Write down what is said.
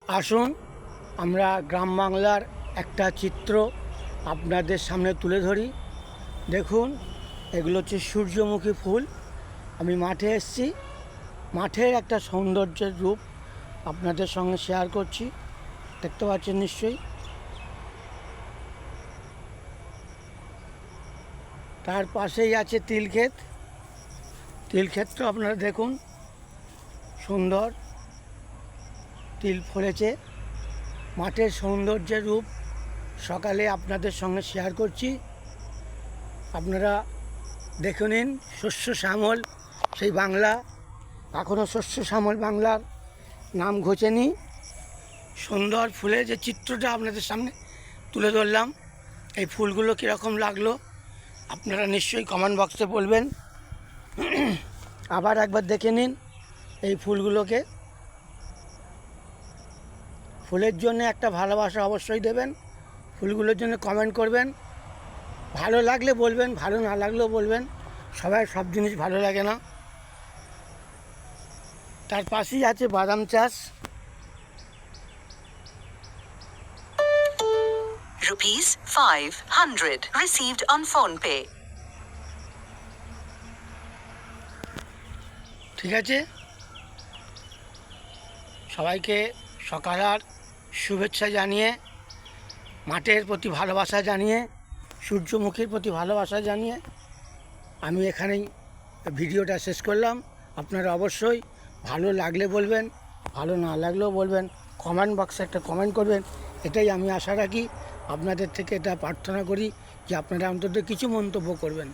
আসুন আমরা গ্রাম বাংলার একটা চিত্র আপনাদের সামনে তুলে ধরি। দেখুন, এগুলো হচ্ছে সূর্যমুখী ফুল। আমি মাঠে এসেছি, মাঠের একটা সৌন্দর্যের রূপ আপনাদের সঙ্গে শেয়ার করছি। দেখতে পাচ্ছেন নিশ্চয়ই। তার পাশেই আছে তিল ক্ষেত। তিল ক্ষেতটা আপনারা দেখুন, সুন্দর তিল ফলেছে। মাঠের সৌন্দর্যের রূপ সকালে আপনাদের সঙ্গে শেয়ার করছি। আপনারা দেখে নিন, শস্য শ্যামল সেই বাংলা, এখনও শস্য শ্যামল বাংলার নাম ঘোচেনি। সুন্দর ফুলের যে চিত্রটা আপনাদের সামনে তুলে ধরলাম, এই ফুলগুলো কীরকম লাগলো আপনারা নিশ্চয়ই কমেন্ট বক্সে বলবেন। আবার একবার দেখে নিন এই ফুলগুলোকে। ফুলের জন্য একটা ভালোবাসা অবশ্যই দেবেন, ফুলগুলোর জন্য কমেন্ট করবেন। ভালো লাগলে বলবেন, ভালো না লাগলেও বলবেন। সবাই সব জিনিস ভালো লাগে না। তার পাশেই আছে বাদাম চাষ। ₹500 received on PhonePe. ঠিক আছে, সবাইকে সকালের শুভেচ্ছা জানিয়ে, মাঠের প্রতি ভালোবাসা জানিয়ে, সূর্যমুখীর প্রতি ভালোবাসা জানিয়ে আমি এখানেই ভিডিওটা শেষ করলাম। আপনারা অবশ্যই ভালো লাগলে বলবেন, ভালো না লাগলেও বলবেন। কমেন্ট বক্সে একটা কমেন্ট করবেন, এটাই আমি আশা রাখি। আপনাদের থেকে এটা প্রার্থনা করি যে আপনারা অন্তত কিছু মন্তব্য করবেন।